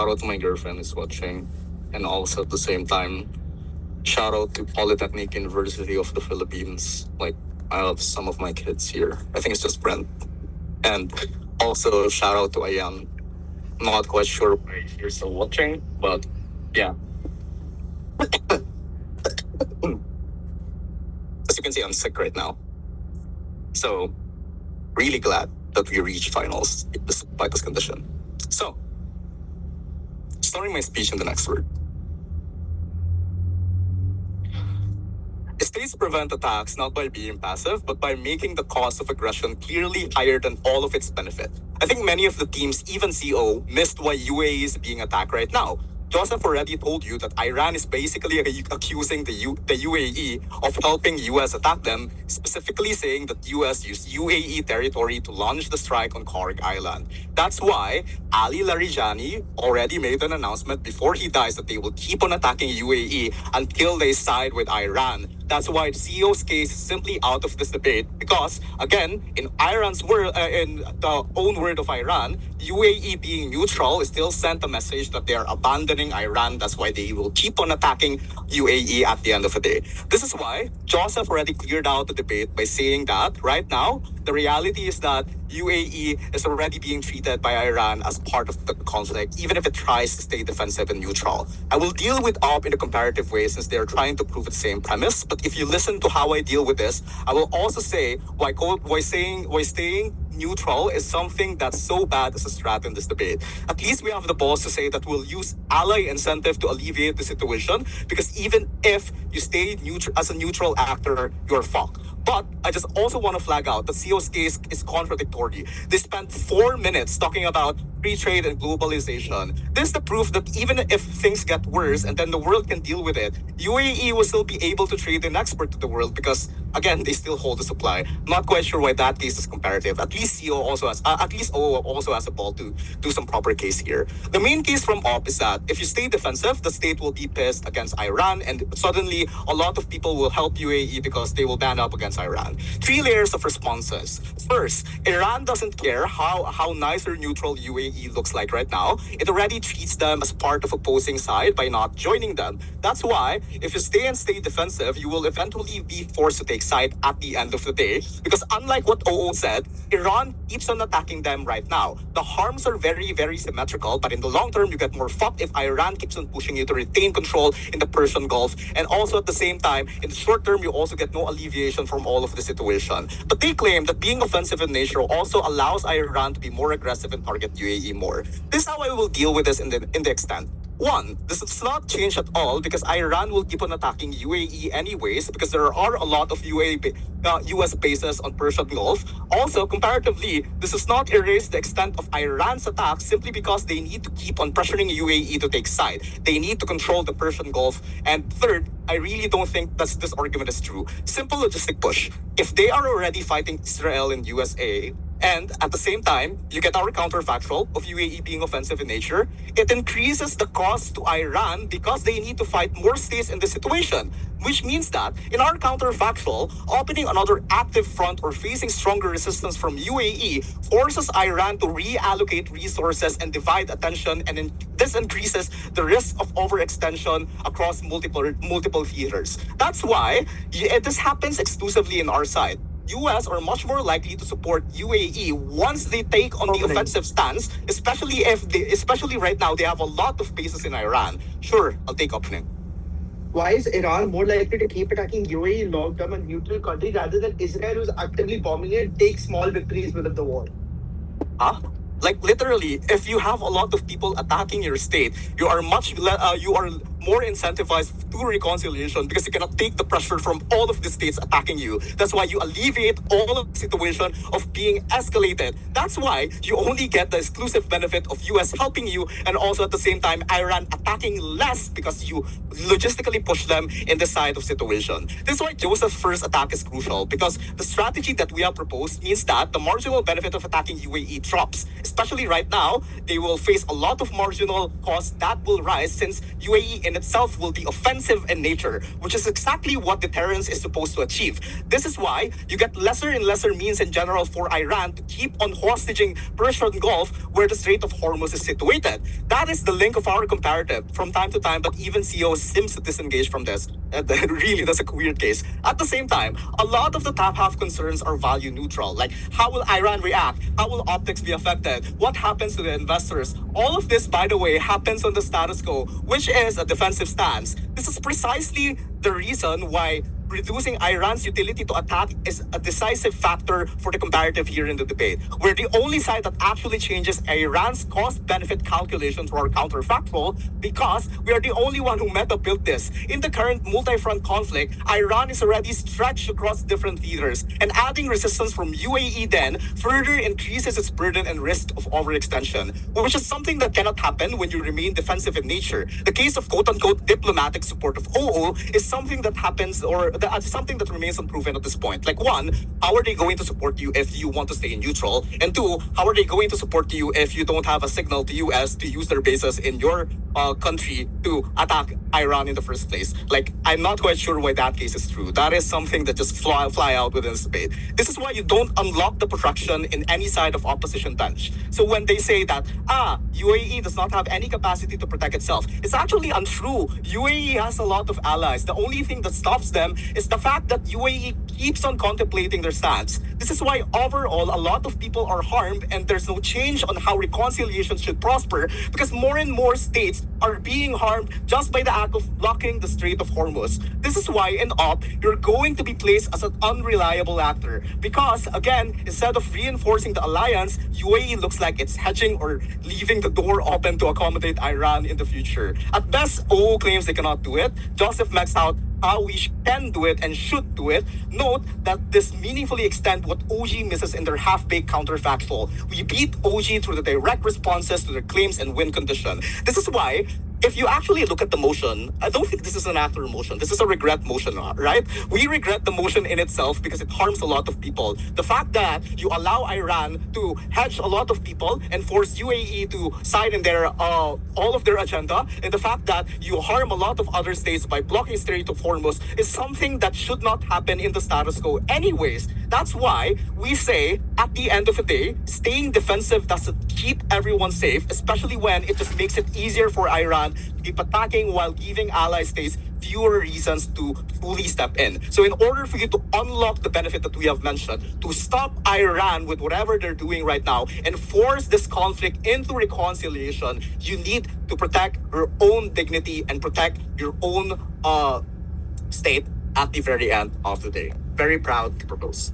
out to my girlfriend who's watching. And also at the same time, shout out to Polytechnic University of the Philippines. Like, I have some of my kids here. I think it's just Brent. And also shout out to Ayan. I'm not quite sure why you're still watching, but yeah. As you can see, I'm sick right now. So, really glad that we reached finals despite this condition. So, starting my speech in the next word. States prevent attacks not by being passive, but by making the cost of aggression clearly higher than all of its benefit. I think many of the teams, even CO, missed why UAE is being attacked right now. Joseph already told you that Iran is basically accusing the UAE of helping US attack them, specifically saying that US used UAE territory to launch the strike on Karg Island. That's why Ali Larijani already made an announcement before he dies that they will keep on attacking UAE until they side with Iran. That's why the CEO's case is simply out of this debate because, again, in Iran's word, in the own word of Iran, UAE being neutral is still sent a message that they are abandoning Iran. That's why they will keep on attacking UAE at the end of the day. This is why Joseph already cleared out the debate by saying that right now, the reality is that UAE is already being treated by Iran as part of the conflict, even if it tries to stay defensive and neutral. I will deal with OP in a comparative way since they're trying to prove the same premise. But if you listen to how I deal with this, I will also say why staying neutral is something that's so bad as a strat in this debate. At least we have the balls to say that we'll use ally incentive to alleviate the situation, because even if you stay neutral as a neutral actor, you're fucked. But I just also want to flag out that CO's case is contradictory. They spent 4 minutes talking about free trade and globalization. This is the proof that even if things get worse and then the world can deal with it, UAE will still be able to trade and export to the world because, again, they still hold the supply. Not quite sure why that case is comparative. At least CO also has, at least O also has a ball to do some proper case here. The main case from OP is that if you stay defensive, the state will be pissed against Iran, and suddenly a lot of people will help UAE because they will band up against Iran. 3 layers of responses. First, Iran doesn't care how nice or neutral UAE looks like right now. It already treats them as part of opposing side by not joining them. That's why if you stay defensive, you will eventually be forced to take side at the end of the day. Because unlike what OO said, Iran keeps on attacking them right now. The harms are very, very symmetrical, but in the long term, you get more fucked if Iran keeps on pushing you to retain control in the Persian Gulf. And also at the same time, in the short term, you also get no alleviation from all of the situation. But they claim that being offensive in nature also allows Iran to be more aggressive and target UAE more. This is how I will deal with this in the extent. One, this does not change at all because Iran will keep on attacking UAE anyways because there are a lot of US bases on Persian Gulf. Also, comparatively, this does not erase the extent of Iran's attacks simply because they need to keep on pressuring UAE to take side. They need to control the Persian Gulf. And third, I really don't think that this argument is true. Simple logistic push. If they are already fighting Israel and USA, and at the same time, you get our counterfactual of UAE being offensive in nature, it increases the cost to Iran because they need to fight more states in this situation. Which means that, in our counterfactual, opening another active front or facing stronger resistance from UAE forces Iran to reallocate resources and divide attention, and this increases the risk of overextension across multiple theaters. That's why this happens exclusively in our side. US are much more likely to support UAE once they take on the offensive stance, especially right now they have a lot of bases in Iran. Sure, I'll take opening. Why is Iran more likely to keep attacking UAE long-term and neutral country rather than Israel, who's actively bombing it, take small victories within the war? Huh? Like literally, if you have a lot of people attacking your state, you are more incentivized to reconciliation because you cannot take the pressure from all of the states attacking you. That's why you alleviate all of the situation of being escalated. That's why you only get the exclusive benefit of US helping you, and also at the same time Iran attacking less because you logistically push them in this side of situation. This is why Joseph's first attack is crucial, because the strategy that we have proposed means that the marginal benefit of attacking UAE drops. Especially right now, they will face a lot of marginal costs that will rise since UAE in itself will be offensive in nature, which is exactly what deterrence is supposed to achieve. This is why you get lesser and lesser means in general for Iran to keep on hostage Persian Gulf, where the Strait of Hormuz is situated. That is the link of our comparative from time to time, but even CEO seems to disengage from this. Really, that's a weird case. At the same time, a lot of the top half concerns are value neutral. Like, how will Iran react? How will optics be affected? What happens to the investors? All of this, by the way, happens on the status quo, which is a defensive stance. This is precisely the reason why reducing Iran's utility to attack is a decisive factor for the comparative here in the debate. We're the only side that actually changes Iran's cost-benefit calculation to our counterfactual because we are the only one who meta built this. In the current multi-front conflict, Iran is already stretched across different theaters, and adding resistance from UAE then further increases its burden and risk of overextension, which is something that cannot happen when you remain defensive in nature. The case of quote-unquote diplomatic support of OO is something that happens or something that remains unproven at this point. Like, one, how are they going to support you if you want to stay in neutral? And two, how are they going to support you if you don't have a signal to US to use their bases in your country to attack Iran in the first place? Like, I'm not quite sure why that case is true. That is something that just fly out within this debate. This is why you don't unlock the protection in any side of opposition bench. So when they say that, UAE does not have any capacity to protect itself, it's actually untrue. UAE has a lot of allies. The only thing that stops them is the fact that UAE keeps on contemplating their stance. This is why overall a lot of people are harmed and there's no change on how reconciliation should prosper because more and more states are being harmed just by the act of blocking the Strait of Hormuz. This is why in OP, you're going to be placed as an unreliable actor because, again, instead of reinforcing the alliance, UAE looks like it's hedging or leaving the door open to accommodate Iran in the future. At best, OO claims they cannot do it. Joseph maxed out how we can do it and should do it. Note that this meaningfully extend what OG misses in their half-baked counterfactual. We beat OG through the direct responses to their claims and win condition. This is why if you actually look at the motion, I don't think this is an after motion. This is a regret motion, right? We regret the motion in itself because it harms a lot of people. The fact that you allow Iran to hedge a lot of people and force UAE to side in their all of their agenda, and the fact that you harm a lot of other states by blocking Strait of Hormuz is something that should not happen in the status quo anyways. That's why we say, at the end of the day, staying defensive doesn't keep everyone safe, especially when it just makes it easier for Iran to keep attacking while giving ally states fewer reasons to fully step in. So in order for you to unlock the benefit that we have mentioned, to stop Iran with whatever they're doing right now and force this conflict into reconciliation, you need to protect your own dignity and protect your own state at the very end of the day. Very proud to propose.